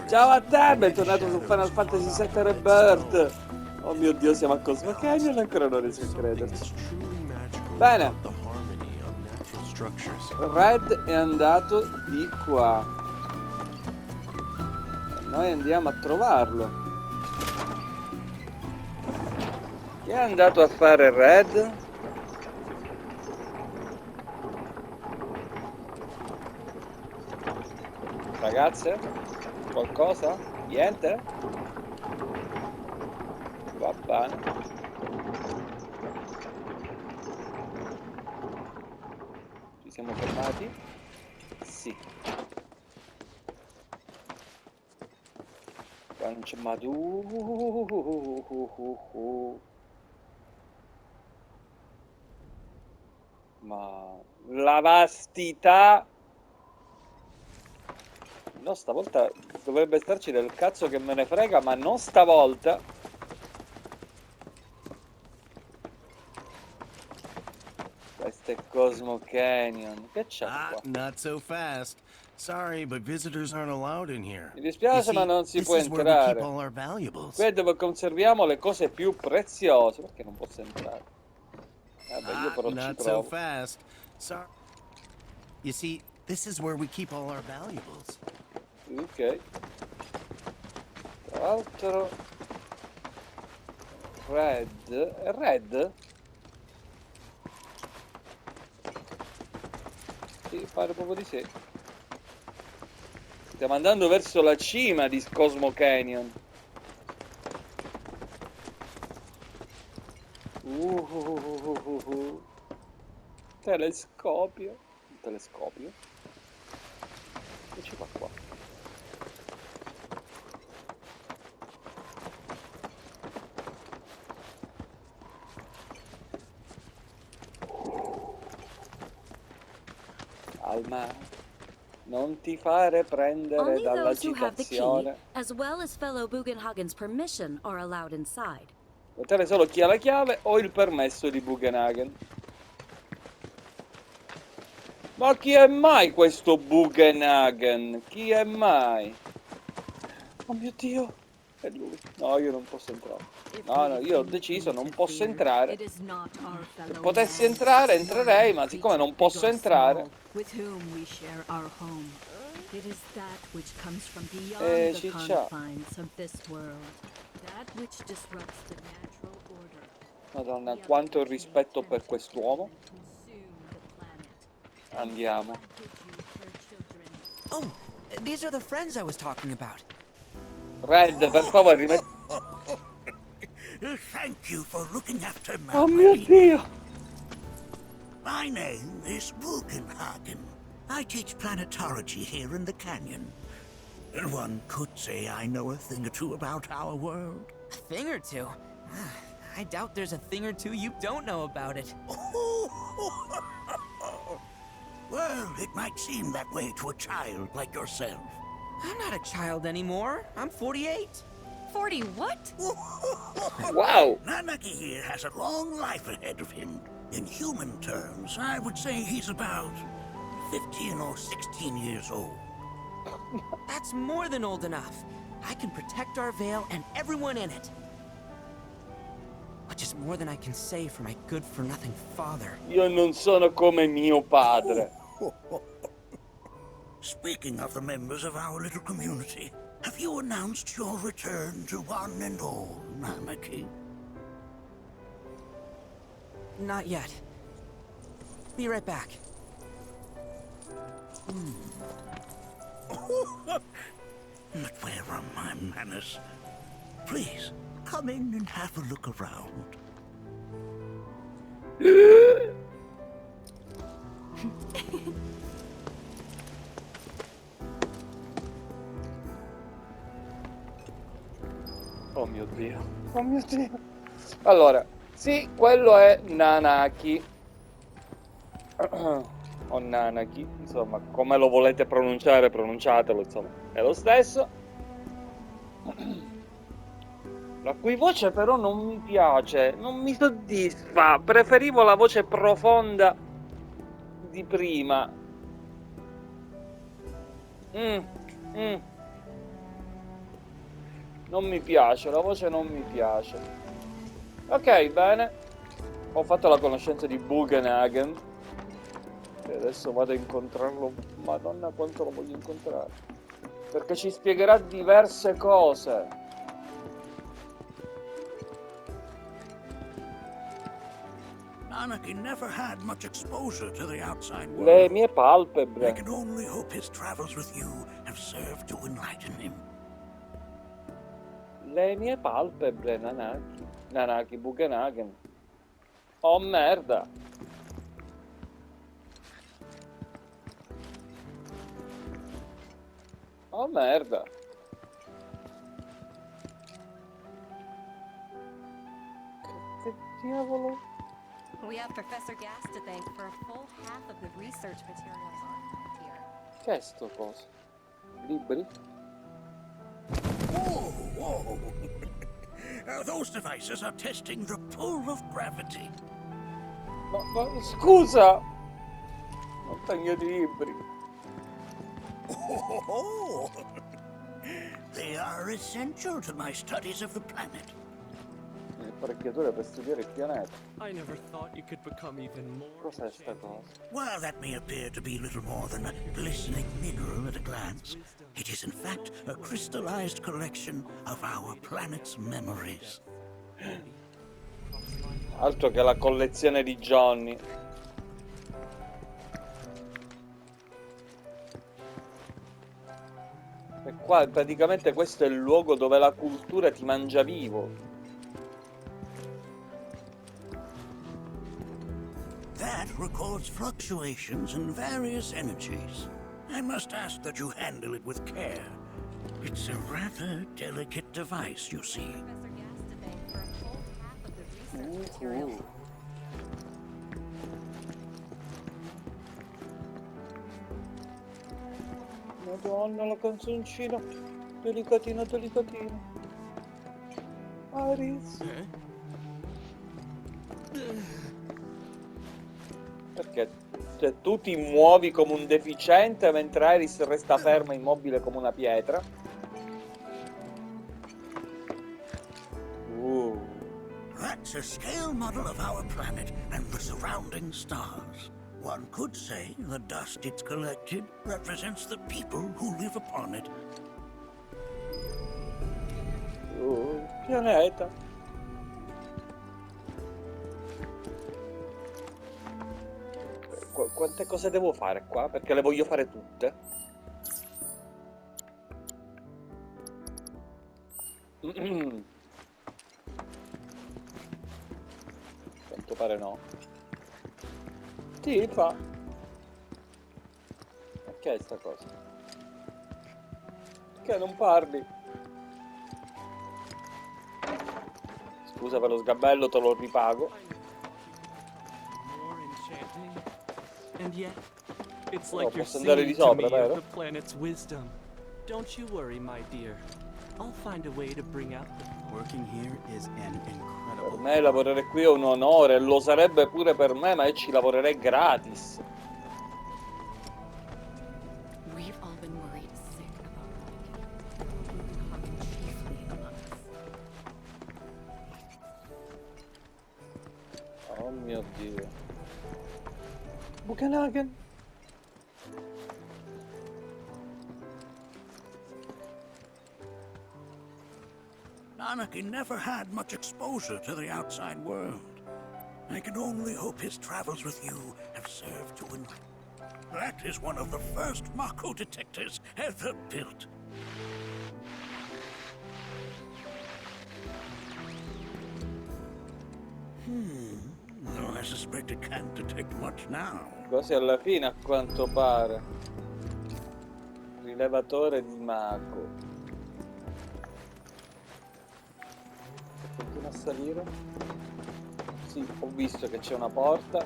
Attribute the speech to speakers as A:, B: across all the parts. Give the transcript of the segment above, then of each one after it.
A: Ciao a te, bentornato su Final Fantasy VII Rebirth. Oh mio Dio, siamo a Cosmo Canyon e ancora non riesco a crederci. Bene. Red è andato di qua. E noi andiamo a trovarlo. Che è andato a fare Red? Ragazze? Qualcosa? Niente? Va bene. Ci siamo fermati? Sì. Qua non c'è ma la vastità. No, stavolta dovrebbe starci del cazzo che me ne frega, ma non stavolta. Questo è Cosmo Canyon. Che c'è qua?
B: Not so fast. Sorry, but visitors aren't allowed in here.
A: Mi dispiace, ma non si può entrare. Qui è dove conserviamo le cose più preziose. Perché non posso entrare? Vabbè, io però ci provo.
B: You see, this is where we keep all our valuables.
A: Ok. Tra l'altro Red? Sì, pare proprio di sì. Stiamo andando verso la cima di Cosmo Canyon. Telescopio. Un telescopio? Che ci fa qua? Alma, non ti fare prendere dall'agitazione.
C: As well as fellow Bugenhagen's permission are allowed inside.
A: Potere solo chi ha la chiave o il permesso di Bugenhagen. Ma chi è mai questo Bugenhagen? Chi è mai? Oh mio Dio, è lui. No, io non posso entrare. No, io ho deciso, non posso entrare. Se potessi entrare, entrerei, ma siccome non posso entrare... ciccia. Madonna, quanto rispetto per quest'uomo. Andiamo.
D: Oh, these are the friends I was talking about.
A: Red, per favore, rimetti...
E: Thank you for looking after my...
A: Oh mio Dio!
E: My name is Bugenhagen. I teach planetology here in the canyon. One could say I know a thing or two about our world.
D: A thing or two? I doubt there's a thing or two you don't know about it.
E: Well, it might seem that way to a child like yourself.
D: I'm not a child anymore. I'm 48.
C: 40 what?
A: Wow!
E: Nanaki here has a long life ahead of him. In human terms, I would say he's about 15 or 16 years old.
D: That's more than old enough. I can protect our veil and everyone in it. Which is more than I can say for my good-for-nothing father.
A: Io non sono come mio padre.
E: Speaking of the members of our little community, have you announced your return to one and all, Nanaki?
D: Not yet. Be right back.
E: But where are my manners? Please, come in and have a look around.
A: Oh mio Dio. Oh mio Dio. Allora, sì, quello è Nanaki. O Nanaki, insomma, come lo volete pronunciare, pronunciatelo, insomma, è lo stesso. La cui voce però non mi piace, non mi soddisfa. Preferivo la voce profonda di prima. Non mi piace, la voce non mi piace. Ok, bene. Ho fatto la conoscenza di Bugenhagen. E adesso vado a incontrarlo. Madonna quanto lo voglio incontrare. Perché ci spiegherà diverse cose.
E: Anarchy never had much exposure to the outside
A: Le
E: world.
A: mie
E: I
A: palpebre.
E: can only hope his travels with you have served to enlighten him.
A: Le mie palpebre, Nanaki. Nanaki Bugenhagen. Oh merda. Oh merda. Che diavolo?
F: We have Professor Gas to thank for a full half of the research materials on here.
A: Che è sto coso? Libri?
E: Whoa, whoa. Those devices are testing the pull of gravity.
A: Ma scusa! Montagna di libri.
E: Oh, they are essential to my studies of the planet.
A: Le apparecchiature per studiare il pianeta.
G: I never thought you could become even more
A: Cos'è sta
G: enchanting.
A: cosa?
E: While that may appear to be little more than a glistening mineral at a glance, it is in fact a crystallized collection of our planet's memories.
A: Altro che la collezione di Johnny. E qua praticamente questo è il luogo dove la cultura ti mangia vivo.
E: That records fluctuations in various energies. I must ask that you handle it with care. It's a rather delicate device, you see.
F: Professor Gas to thank for a full half of the research materials.
A: Madonna, la canzoncina. Delicatina, delicatina. Iris. Perché tu ti muovi come un deficiente mentre Iris resta ferma immobile come una pietra.
E: That's a scale model of our planet and the surrounding stars. One could say the dust it's collected represents the people who live upon it.
A: Pianeta. Quante cose devo fare qua? Perché le voglio fare tutte. Quanto pare no. Sì, fa. Ma che è sta cosa? Perché non parli? Scusa per lo sgabello, te lo ripago.
G: More enchanting. And yet, it's
A: Oh,
G: like you're
A: posso andare di
G: singing to
A: sopra,
G: me of
A: vero?
G: the planet's wisdom. Don't you worry, my dear. I'll find a way to bring out the
B: Working here is an
A: Per
B: incredible.
A: me lavorare qui è un onore, lo sarebbe pure per me, ma io ci lavorerei gratis.
C: We've all been worried sick about Bugenhagen chiefly among us.
A: Oh mio Dio. Bugenhagen.
E: Anarchy never had much exposure to the outside world. I can only hope his travels with you have served to enlighten. That is one of the first Mako detectors ever built. Though I suspect it can't detect much now.
A: Quasi alla fine a quanto pare. Rilevatore di Mako. Continua a salire. Sì, ho visto che c'è una porta.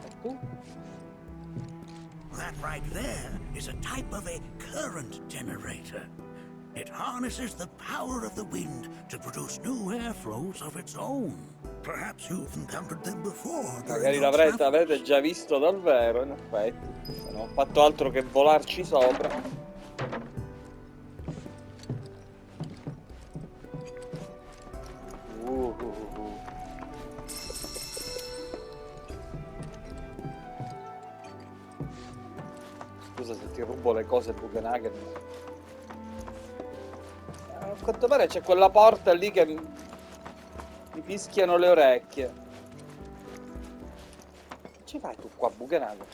A: E tu?
E: That right there is a type of a current generator. It harnesses the power of the wind to produce new airflows of its own. Perhaps you've encountered them before.
A: Magari l'avrete già visto dal vero, in effetti. Se non ho fatto altro che volarci sopra. Scusa se ti rubo le cose, Bugenhagen. A quanto pare c'è quella porta lì che mi fischiano le orecchie. Che ci fai tu qua, Bugenhagen?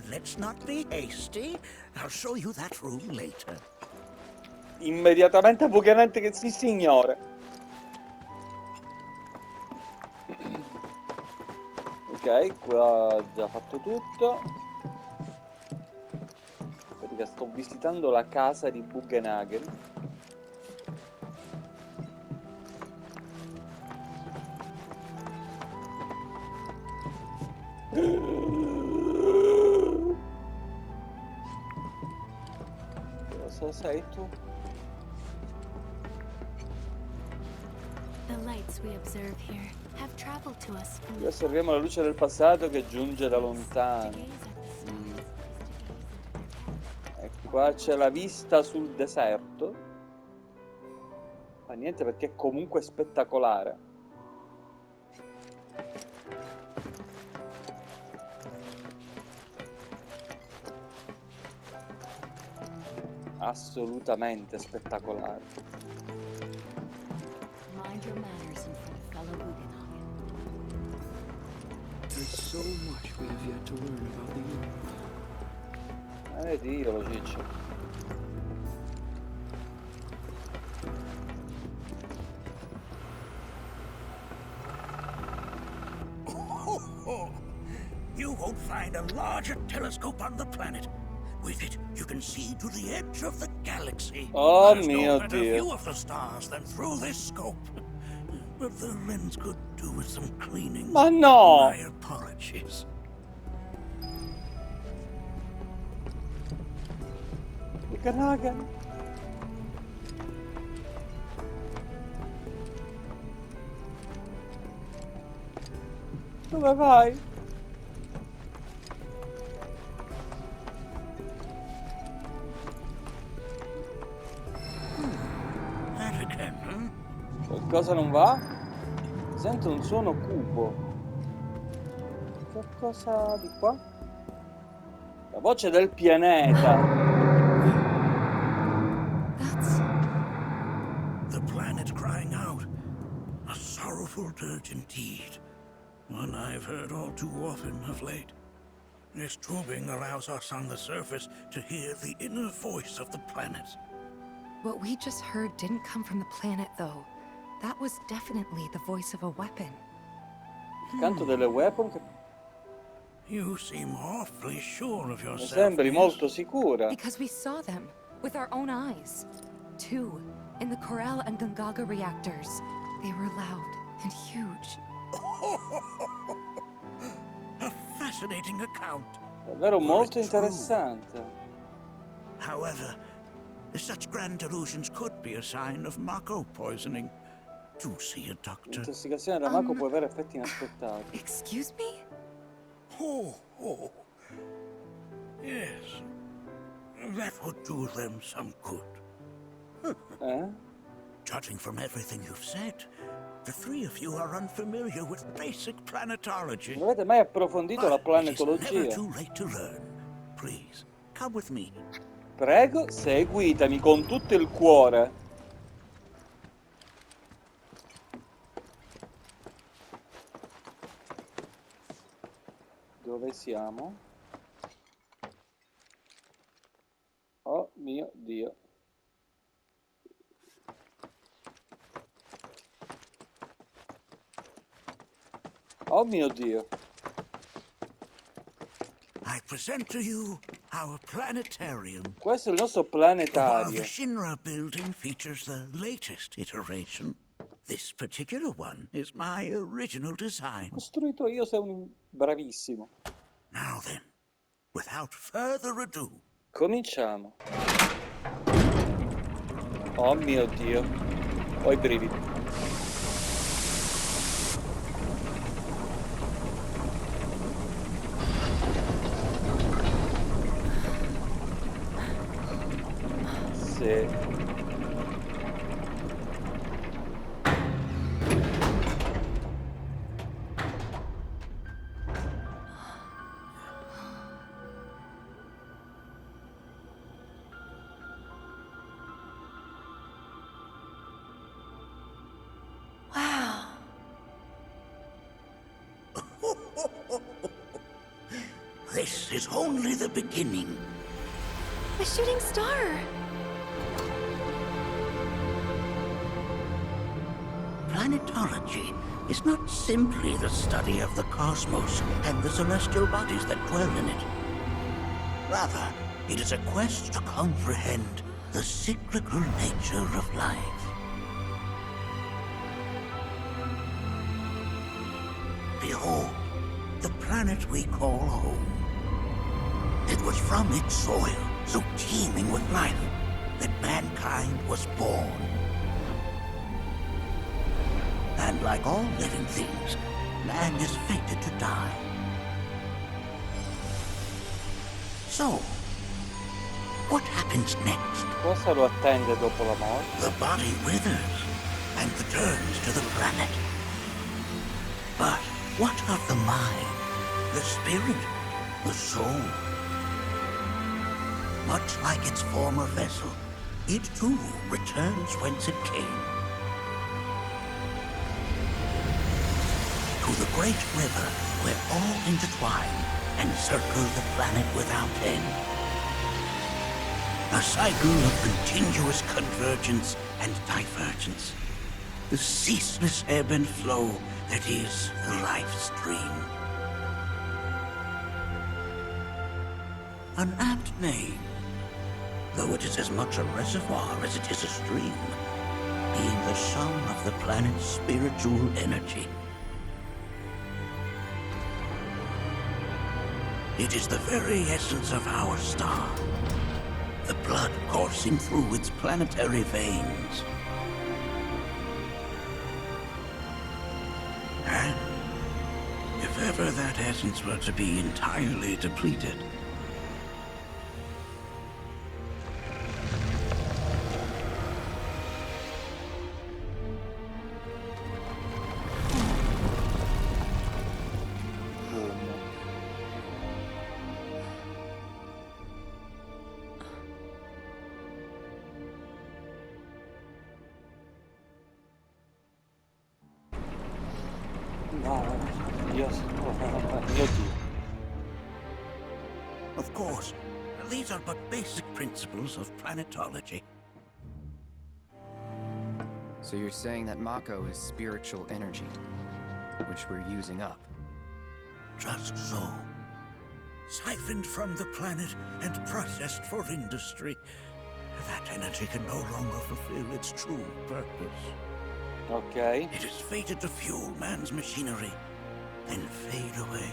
E: Let's not be hasty. I'll show you that room later.
A: Immediatamente Bugenhagen che si signore. Ok, qua ho già fatto tutto. Perché sto visitando la casa di Bugenhagen. Cosa sei tu?
H: The lights we observe here have traveled to us from
A: Qui osserviamo la luce del passato che giunge da lontano. E qua c'è la vista sul deserto. Ma niente, perché è comunque spettacolare. Assolutamente spettacolare.
H: Mind your manners in front of fellow Bugenhagen.
G: There's so much we have yet to learn about the universe.
A: Dio lo ciccio.
E: You won't find a larger telescope on the planet. With it, you can see to the edge of the galaxy.
A: Oh
E: There's
A: mio
E: no better
A: Dio.
E: view of the stars than through this scope. But the lens could do with some cleaning.
A: Ma no!
E: My apologies.
A: Bugenhagen. Dove vai?
E: That again, huh?
A: Qualcosa non va? Sento un suono cupo. Qualcosa di qua? La voce del pianeta.
H: That's
E: The planet crying out. A sorrowful dirge indeed. One I've heard all too often of late. This tubing allows us on the surface to hear the inner voice of the planet.
I: What we just heard didn't come from the planet, though. That was definitely the voice of a weapon.
A: Il canto delle weapon che
E: You seem awfully sure of
A: mi
E: yourself.
A: sembri
E: miss.
A: molto sicura.
I: Because we saw them with our own eyes. Two, in the Corel and Gungaga reactors. They were loud and huge.
E: A fascinating account.
A: Davvero molto
E: it's true.
A: interessante.
E: However, such grand delusions could be a sign of Mako poisoning. Do see a doctor.
A: L'intossicazione da Mako può avere effetti inaspettati.
I: Excuse me?
E: Oh. Yes. That would do them some good. Judging from everything you've said, the three of you are unfamiliar with basic planetology.
A: Non avete mai approfondito la
E: But it is never
A: planetologia?
E: too late to learn. Please, come with me.
A: Prego, seguitemi con tutto il cuore. Dove siamo? Oh mio Dio. Oh mio Dio.
E: I present to you our planetarium.
A: Questo è il nostro
E: While the
A: planetario.
E: Shinra building features the latest iteration, this particular one is my original design.
A: Costruito io, sei un bravissimo.
E: Now then, Without further ado,
A: Cominciamo. Oh mio Dio. Ho i brividi. Sì.
H: Wow.
E: this is only the beginning.
H: A shooting star.
E: Planetology is not simply the study of the cosmos and the celestial bodies that dwell in it. Rather, it is a quest to comprehend the cyclical nature of life. Behold, the planet we call home. It was from its soil, so teeming with life, that mankind was born. And like all living things, man is fated to die. So, what happens next?
A: Cosa lo attende dopo la morte?
E: The body withers and returns to the planet. But what of the mind, the spirit, the soul? Much like its former vessel, it too returns whence it came. To the great river where all intertwine and circle the planet without end. A cycle of continuous convergence and divergence. The ceaseless ebb and flow that is the life stream. An apt name, though it is as much a reservoir as it is a stream, being the sum of the planet's spiritual energy. It is the very essence of our star, the blood coursing through its planetary veins. And if ever that essence were to be entirely depleted,
A: No, mio Dio.
E: of course, these are but basic principles of planetology.
J: So you're saying that Mako is spiritual energy, which we're using up?
E: Just so. Siphoned from the planet and processed for industry, that energy can no longer fulfill its true purpose.
A: Ok.
E: It is fated to fuel man's machinery, then fade away.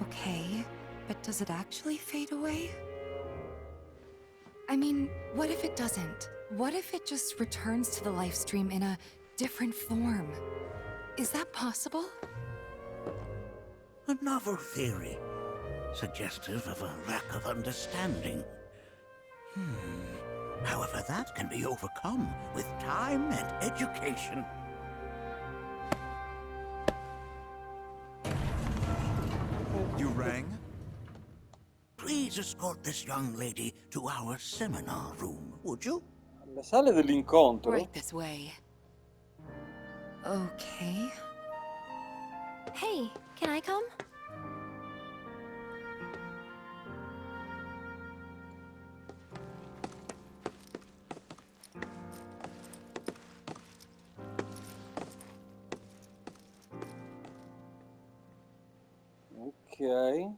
I: Okay, but does it actually fade away? I mean, what if it doesn't? What if it just returns to the life stream in a different form? Is that possible?
E: A novel theory, suggestive of a lack of understanding. However, that can be overcome with time and education.
B: You rang?
E: Please escort this young lady to our seminar room, would you?
A: La sala dell'incontro?
I: Right this way. Okay.
H: Hey, can I come?
A: Ok.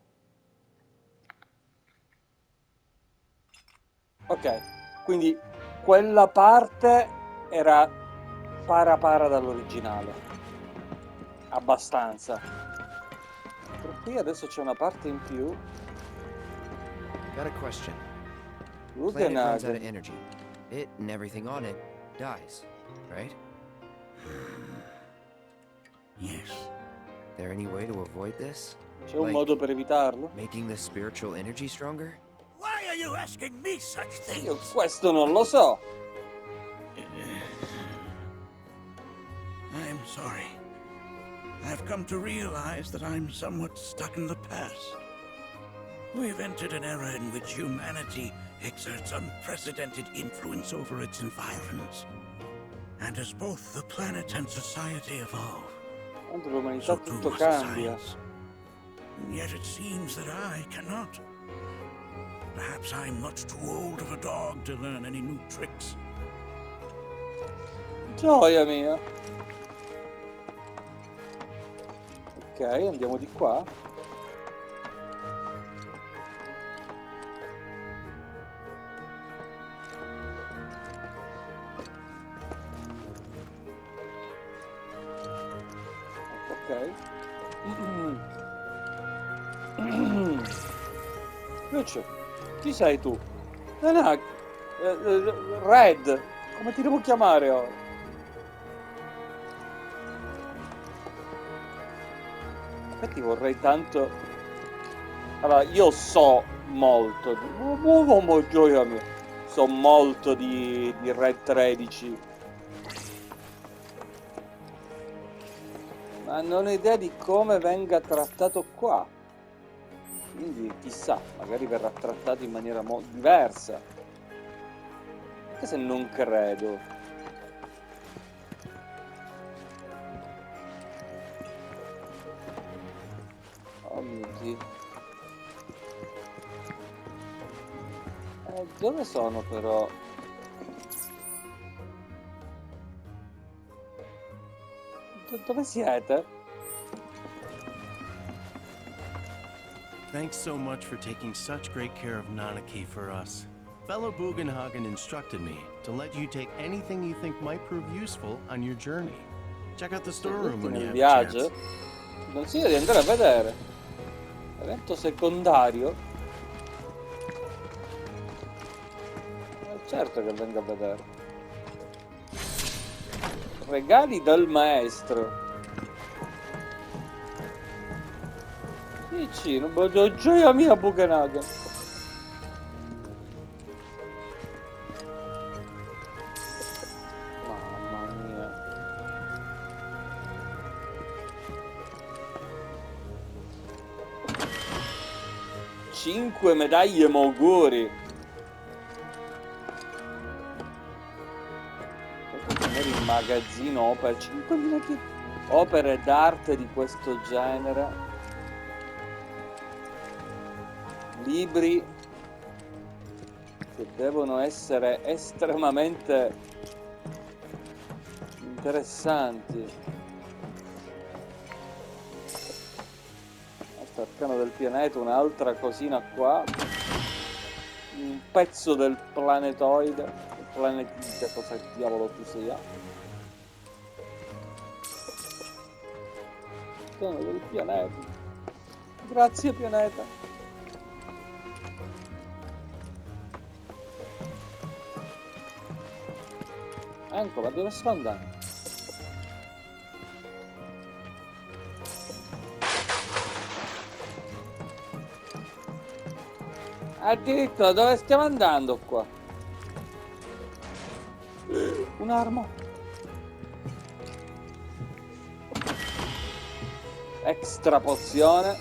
A: Ok, quindi quella parte era para dall'originale. Abbastanza. Per Ok, adesso c'è una parte in più.
J: Got a question. Planet runs out of
A: Bugenhagen.
J: energy. It and everything on it dies, right?
E: Yes.
J: There any way to avoid this?
A: C'è un modo per evitarlo?
J: Making the spiritual energy stronger?
E: Why are you asking me such things?
A: Io questo non lo so.
E: I'm sorry. I've come to realize that I'm somewhat stuck in the past. We've entered an era in which humanity exerts unprecedented influence over its environs. And as both the planet and society evolve,
A: Quando l'umanità
E: so too
A: tutto
E: must
A: cambia.
E: science. And yet it seems that I cannot. Perhaps I'm much too old of a dog to learn any new tricks.
A: Gioia mia. Ok, andiamo di qua. Ok. Lucio, chi sei tu? Nanak, Red, come ti devo chiamare ora? Infatti vorrei tanto... Allora, io so molto di... gioia mia. So molto di Red 13. Ma non ho idea di come venga trattato qua. Quindi chissà, magari verrà trattato in maniera diversa. Anche se non credo. Oh mio Dio. Dove sono però? Dove siete?
B: Thanks so much for taking such great care of Nanaki for us. Fellow Bugenhagen instructed me to let you take anything you think might prove useful on your journey. Check out the storeroom when you
A: Nel
B: have a chance.
A: viaggio? Ti consiglio di andare a vedere. Evento secondario? Certo che vengo a vedere. Regali dal maestro. Vicino, gioia mia Bugenhagen. Mamma mia. Cinque medaglie Moguri. Il magazzino opere 5.000 opere d'arte di questo genere, libri che devono essere estremamente interessanti. Questo arcano del pianeta, un'altra cosina qua, un pezzo del planetoide, il planetite, cosa diavolo tu sia. Del pianeta. Grazie pianeta. Ecco, ma dove sto andando? Addirittura dove stiamo andando qua? Un'arma. Extra pozione.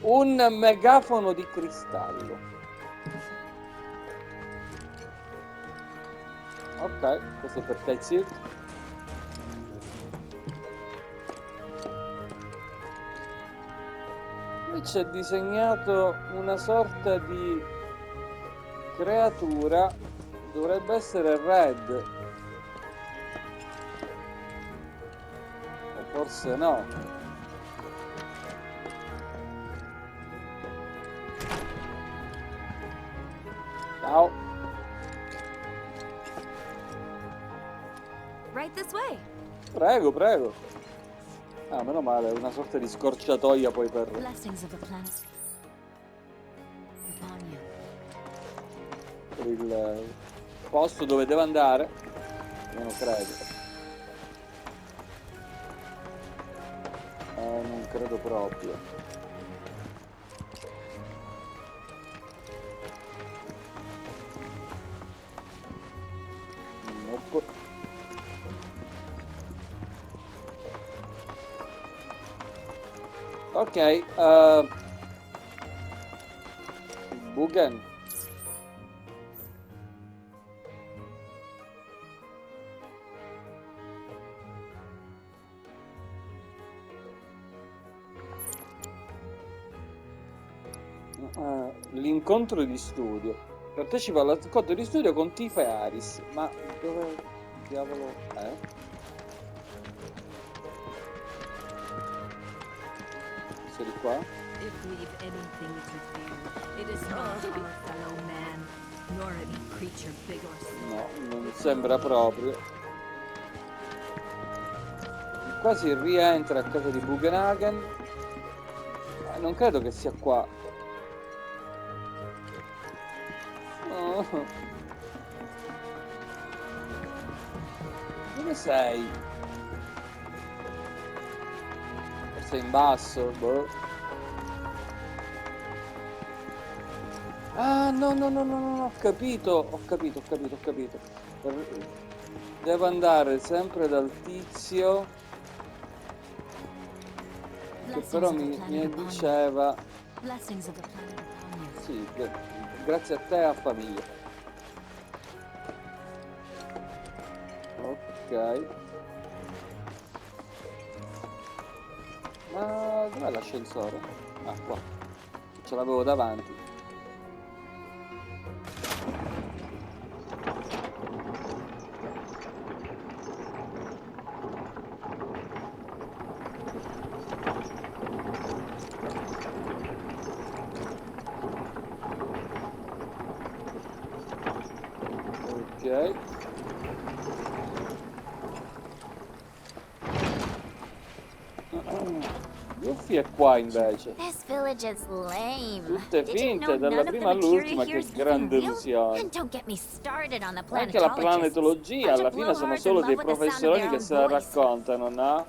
A: Un megafono di cristallo. Ok, questo è per Tetsuit. Qui c'è disegnato una sorta di creatura. Dovrebbe essere Red. Forse no. Ciao.
H: Right this way.
A: Prego, prego. Ah, meno male, è una sorta di scorciatoia poi per...
C: Blessings of the planet. Upon you.
A: per il posto dove devo andare. Io non credo. Non credo proprio. Nope. Ok, Bugen. L'incontro di studio. Partecipa all'incontro di studio con Tifa e Aris. Ma dove diavolo è? Sei di qua?
K: If we've anything to fear, it is not our fellow man, nor any creature big or small.
A: No, non sembra proprio. Qua si rientra a casa di Bugenhagen. Non credo che sia qua. Oh. Dove sei? Forse in basso? Boh. Ah, no, no, no, no, no, ho capito, ho capito. Devo andare sempre dal tizio che però mi diceva...
C: Blessings of the planet upon you.
A: Sì, grazie a te e a famiglia. Ok. Ma dov'è l'ascensore? Ah, qua. Ce l'avevo davanti. Ok. Yuffie è qua invece.
L: This village is lame.
A: Tutte
L: Did you
A: finte,
L: know
A: dalla
L: none of the
A: prima all'ultima,
L: materia
A: che
L: here is even
A: grande
L: real?
A: illusione.
L: And don't get me started on the
A: Anche la
L: planetologists.
A: planetologia alla fine sono solo dei professori che se la raccontano, no?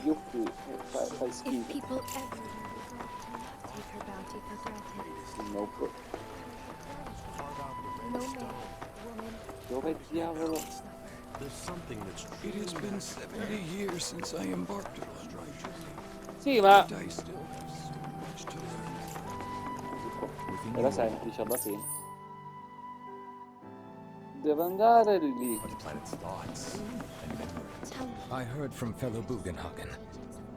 A: Yuffie, fai schifo.
H: If people ever take her bounty for granted.
A: Nope.
H: No man, woman,
A: Dove diavolo?
M: It has been 70 years since I embarked upon my journey.
A: Sì, ma...
M: But I still have so much to learn.
A: Era semplice alla fine. Devo andare lì.
N: I heard from fellow Bugenhagen.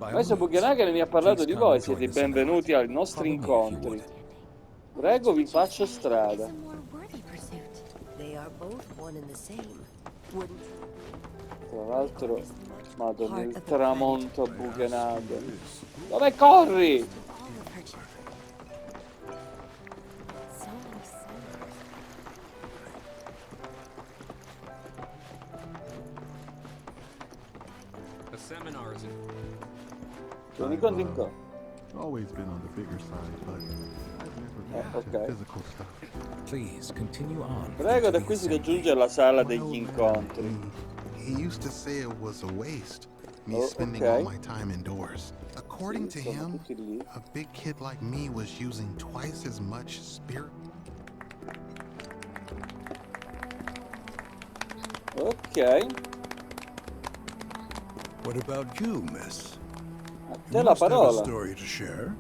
A: Adesso Bugenhagen mi ha parlato di voi, siete benvenuti ai nostri incontri. Prego, vi faccio strada.
K: They are both one and the same.
A: Tra l'altro, madonna, il tramonto a Bugenhagen. Dove corri?
O: The seminar is in.
A: Sono incontri in co.
P: Always been on the bigger side, but I've never been into physical stuff.
N: Please continue on.
A: Prego, da qui si raggiunge la sala degli incontri.
P: He used to say it was a waste, me spending all my time indoors. According to him, a big kid like me was using twice as much spirit.
A: Ok.
E: What about you, miss?
A: A te
E: You
A: la
E: must have a
A: parola.
E: story to share.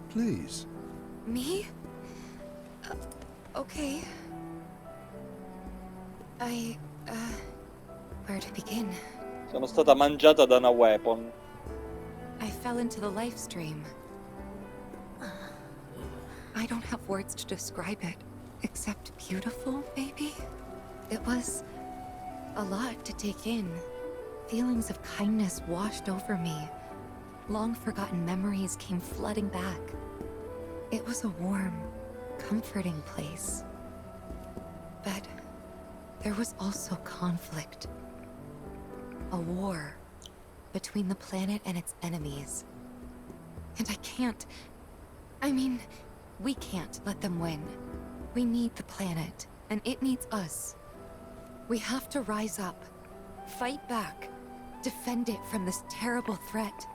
E: Please.
I: Me? Okay. Where to begin?
A: Sono stata mangiata da una weapon.
I: I fell into the life stream. I don't have words to describe it, except beautiful, maybe? It was a lot to take in. Feelings of kindness washed over me. Long-forgotten memories came flooding back. It was a warm, comforting place. But there was also conflict. A war between the planet and its enemies. And I can't... I mean, we can't let them win. We need the planet, and it needs us. We have to rise up, fight back, defend it from this terrible threat.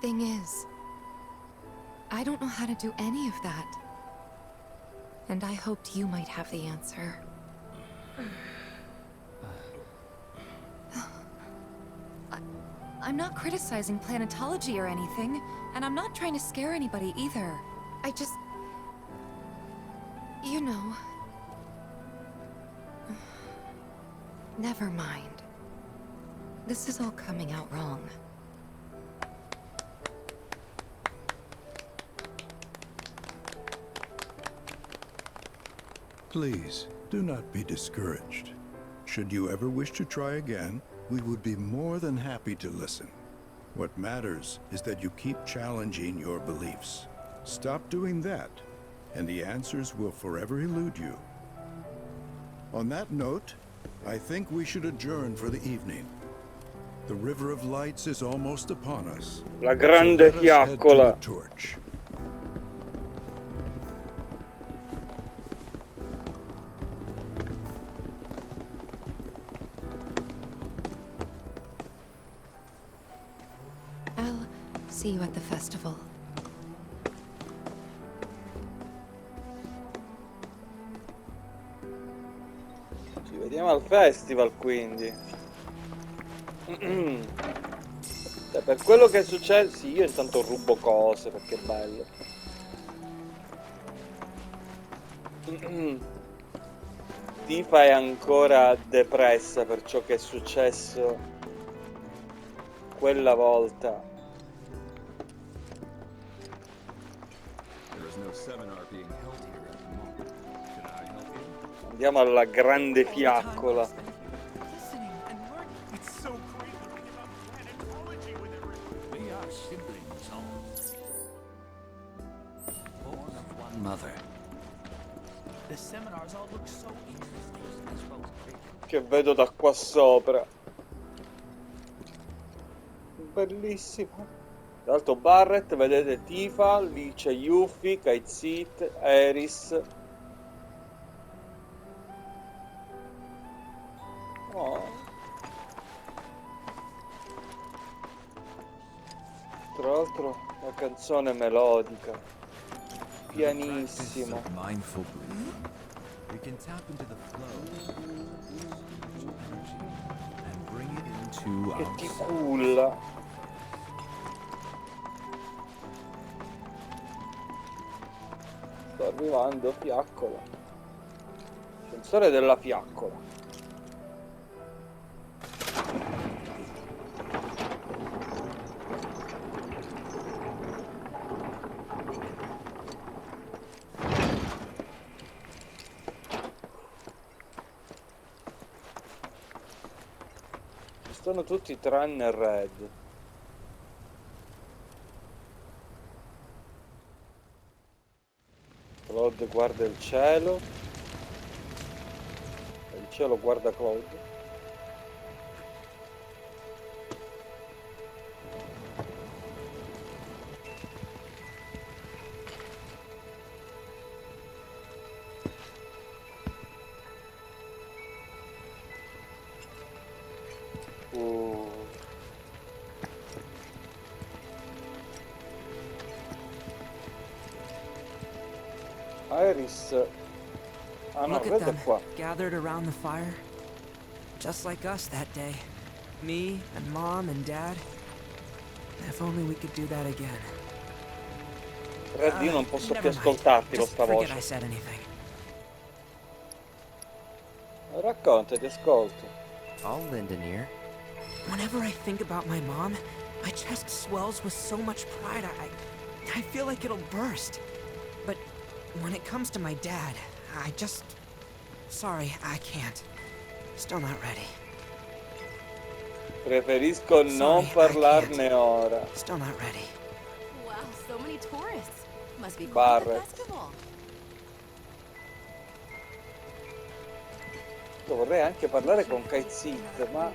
I: Thing is, I don't know how to do any of that. And I hoped you might have the answer. I'm not criticizing planetology or anything, and I'm not trying to scare anybody either. I just... You know... Never mind. This is all coming out wrong.
E: Please, do not be discouraged. Should you ever wish to try again, we would be more than happy to listen. What matters is that you keep challenging your beliefs. Stop doing that, and the answers will forever elude you. On that note, I think we should adjourn for the evening. The River of Lights is almost upon us.
A: La grande
E: so let us head to
A: fiaccola.
E: the torch.
I: I'll see you at the festival.
A: Ci vediamo al festival, quindi. Per quello che è successo... Sì, io intanto rubo cose, perché è bello. Tifa è ancora depressa per ciò che è successo quella volta. Andiamo alla grande fiaccola.
M: Mother.
G: The seminars all look so interesting as well as great.
A: Che vedo da qua sopra. Bellissimo. Tra l'altro Barret, vedete Tifa, lì c'è Yuffie, Kaizit, Eris. Oh. Tra l'altro la canzone melodica. Pianissimo.
M: Mindful breathing. We can tap into the flow and bring it into
A: Che
M: our
A: ti culla. Sto arrivando, fiaccola. Sensore della fiaccola. Sono tutti tranne Red. Claude guarda il cielo. E il cielo guarda Claude. Iris. Ah no,
D: Look at
A: Red è
D: them,
A: qua.
D: gathered around the fire. Just like us that day. Me and Mom and Dad. If only we could do that again.
A: Red, io non posso più
D: Never mind.
A: ascoltarti con
D: Just
A: sta
D: forget
A: voce.
D: I said anything.
A: Racconta, ti ascolto.
J: I'll lend an ear.
D: Whenever I think about my mom, my chest swells with so much pride, I feel like it'll burst. But when it comes to my dad, I just... Sorry, I can't. Still not ready.
A: Preferisco non parlarne ora.
D: Still not ready.
C: Wow, so many tourists. Must be quite the
A: Barret.
C: festival.
A: Io vorrei anche parlare con Kaizit, ma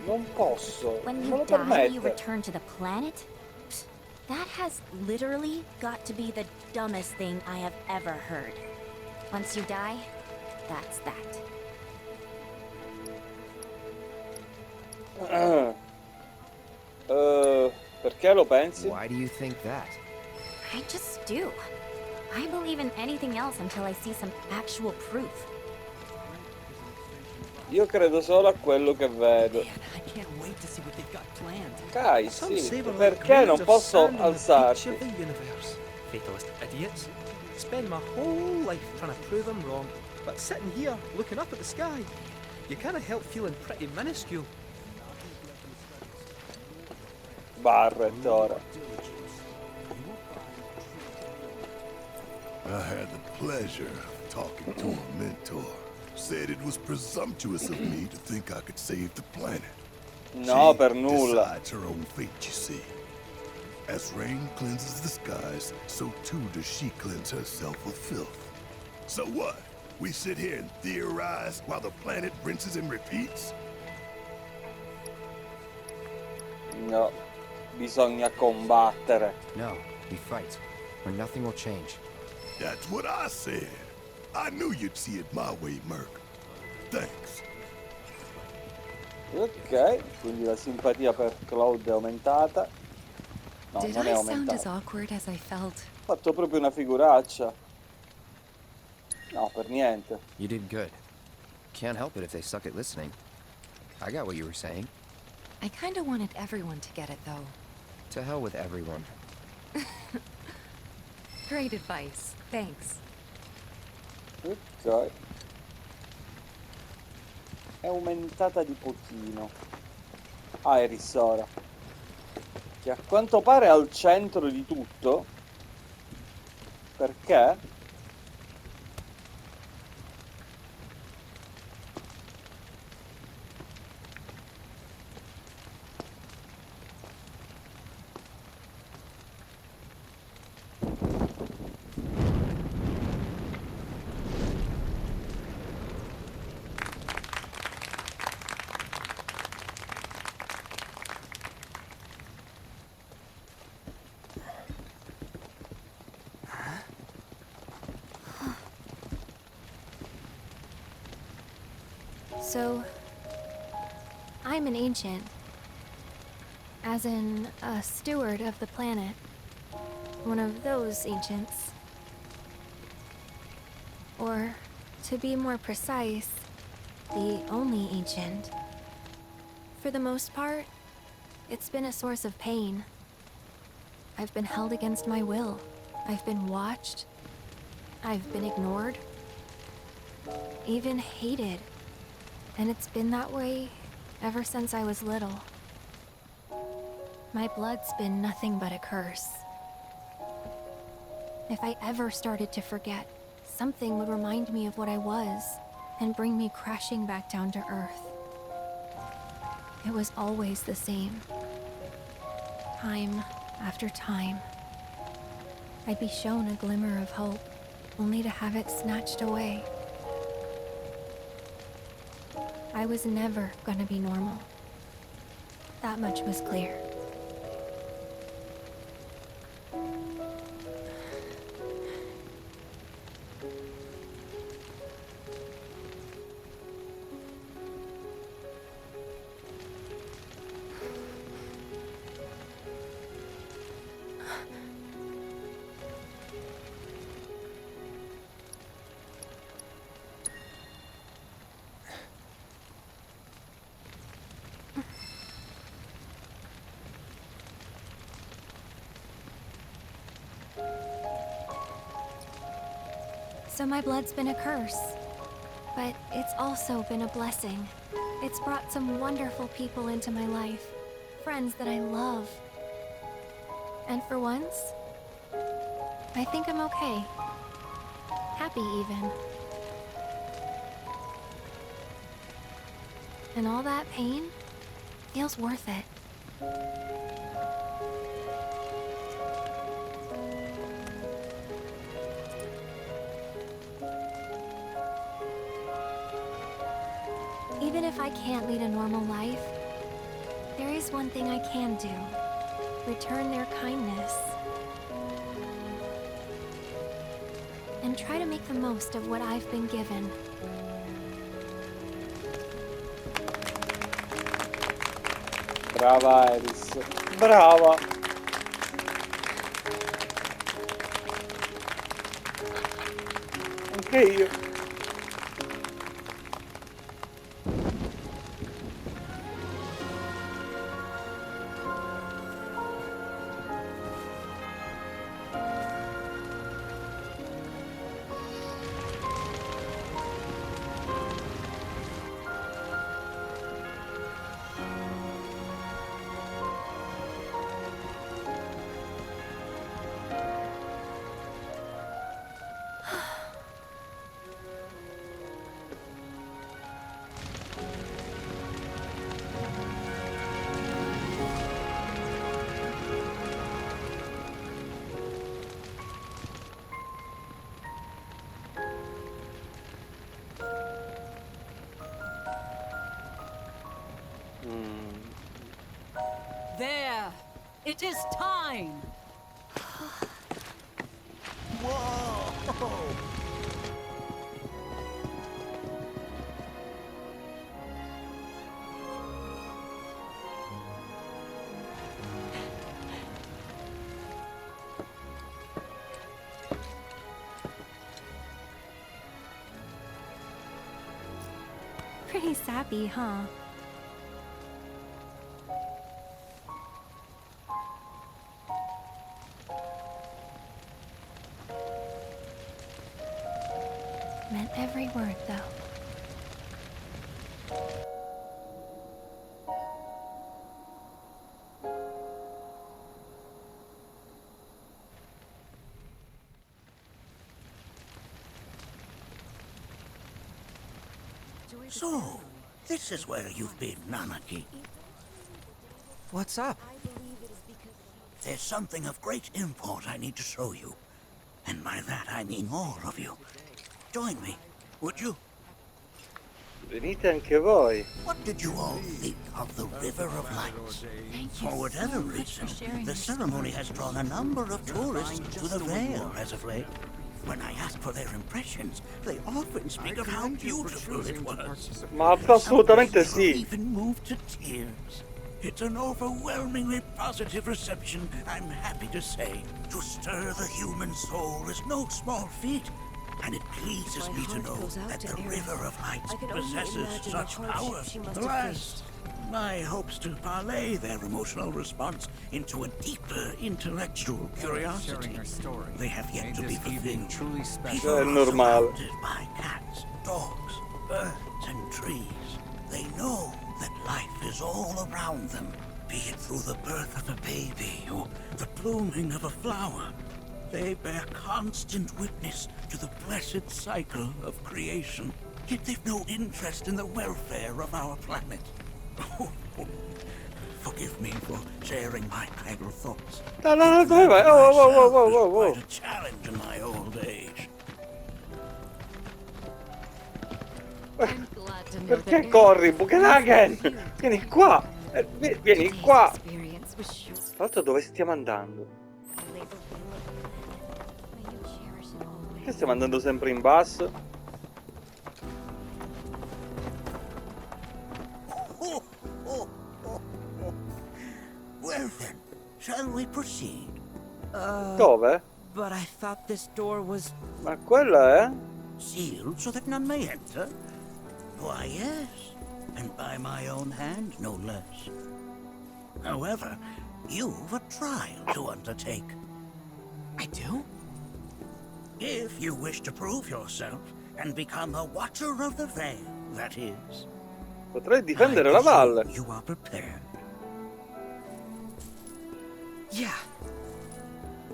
A: Non posso.
L: When
A: Non
L: you
A: lo
L: die,
A: permette.
L: you return to the planet? Psst, that has literally got to be the dumbest thing I have ever heard. Once you die, that's that.
A: Perché lo pensi?
J: Why do you think that?
L: I just do. I believe in anything else until I see some actual proof.
A: Io credo solo a quello che vedo.
D: I can't wait to see what they've got planned.
A: Kai,
Q: Some
A: sì,
Q: savor like
A: perché non
Q: grains of
A: posso
Q: sand on the beach
A: alzarti?
Q: of the universe. Fatalist idiots. Spend my whole life trying to prove them wrong, but sitting here looking up at the sky, you can't help feeling pretty minuscule.
A: Barret ora.
R: I had the pleasure of talking to a mentor. Said it was presumptuous of me to think I could save the planet.
A: No,
R: She
A: per nulla.
R: decides her own fate, you see. As rain cleanses the skies, so too does she cleanse herself of filth. So what? We sit here and theorize while the planet rinses and repeats?
A: No, bisogna combattere.
J: No, we fight, or nothing will change.
R: That's what I said. I knew you'd see it my way, Merc. Thanks.
A: Ok, quindi la simpatia per Claude è aumentata. No,
I: Did
A: non è
I: I sound as
A: aumentata.
I: awkward as I felt?
A: Ho fatto proprio una figuraccia. No, per niente.
J: You did good. Can't help it if they suck at listening. I got what you were saying.
I: I kinda wanted everyone to get it, though.
J: To hell with everyone.
I: Great advice. Thanks.
A: Ok. È aumentata di pochino. Iris ora. Che a quanto pare è al centro di tutto. Perché?
H: So, I'm an ancient. As in, a steward of the planet. One of those ancients. Or, to be more precise, the only ancient. For the most part, it's been a source of pain. I've been held against my will. I've been watched. I've been ignored. Even hated. And it's been that way ever since I was little. My blood's been nothing but a curse. If I ever started to forget, something would remind me of what I was and bring me crashing back down to earth. It was always the same. Time after time. I'd be shown a glimmer of hope, only to have it snatched away. I was never gonna be normal. That much was clear. So my blood's been a curse, but it's also been a blessing. It's brought some wonderful people into my life, friends that I love. And for once, I think I'm okay. Happy even. And all that pain feels worth it. Even if I can't lead a normal life, There is one thing I can do. Return their kindness. And try to make the most of what I've been given.
A: Brava Iris. Brava. Anche io.
K: There! It is time!
E: Whoa!
H: Pretty sappy, huh? Meant every word, though.
E: So, this is where you've been, Nanaki.
D: What's up?
E: There's something of great import I need to show you. And by that I mean all of you. Join me, would you?
A: Venite anche voi.
E: What did you all think of the River of Lights? For whatever reason, the ceremony has drawn a number of tourists to the Vale as of late. When I ask for their impressions, they often speak of how beautiful it was.
A: Ma assolutamente sì.
E: Even moved to tears. It's an overwhelmingly positive reception, I'm happy to say. To stir the human soul is no small feat, and it pleases me to know that the River of Lights possesses such power. Alas, my hopes to parlay their emotional response into a deeper intellectual curiosity, they have yet to be fulfilled. People are surrounded by cats, dogs, birds, and trees. They know that life is all around them, be it through the birth of a baby or the blooming of a flower. They bear constant witness to the blessed cycle of creation, yet they've no interest in the welfare of our planet. Forgive me for sharing my idle thoughts.
A: No, whoa.
E: Quite a challenge in my old age.
A: Perché corri, Bugenhagen? Vieni qua! Vieni qua! Tra l'altro dove stiamo andando? Perché stiamo andando sempre in basso?
E: Well then, shall we proceed?
A: Dove?
D: But I thought this door was...
A: Ma quella è?
E: Sealed so that none may enter? Why, yes. And by my own hand, no less. However, you've a trial to undertake.
D: I do?
E: If you wish to prove yourself and become a Watcher of the Vale, that is.
A: Potrei difendere la valle.
E: You are prepared.
D: Yeah.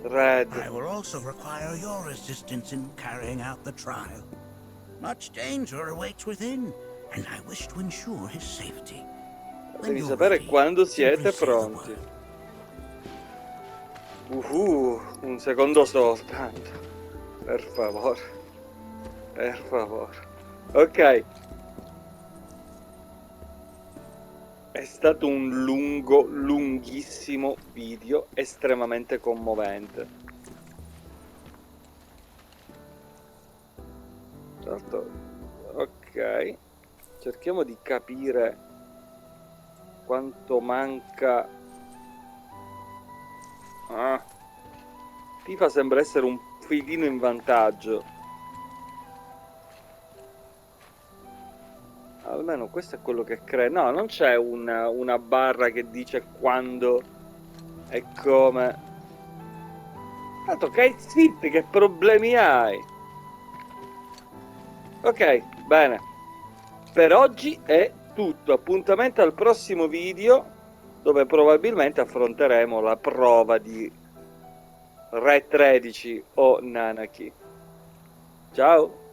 A: Red.
E: I will also require your assistance in carrying out the trial. Much danger awaits within, and I wish to ensure his safety.
A: Devi sapere quando siete pronti. Un secondo soltanto. Per favore. Per favore. Ok. È stato un lunghissimo video, estremamente commovente. Certo, ok. Cerchiamo di capire quanto manca. Tifa sembra essere un filino in vantaggio. Almeno questo è quello che crea. No, non c'è una barra che dice quando e come. Tanto che zit, che problemi hai? Ok, bene. Per oggi è tutto. Appuntamento al prossimo video, dove probabilmente affronteremo la prova di Re 13 o Nanaki. Ciao!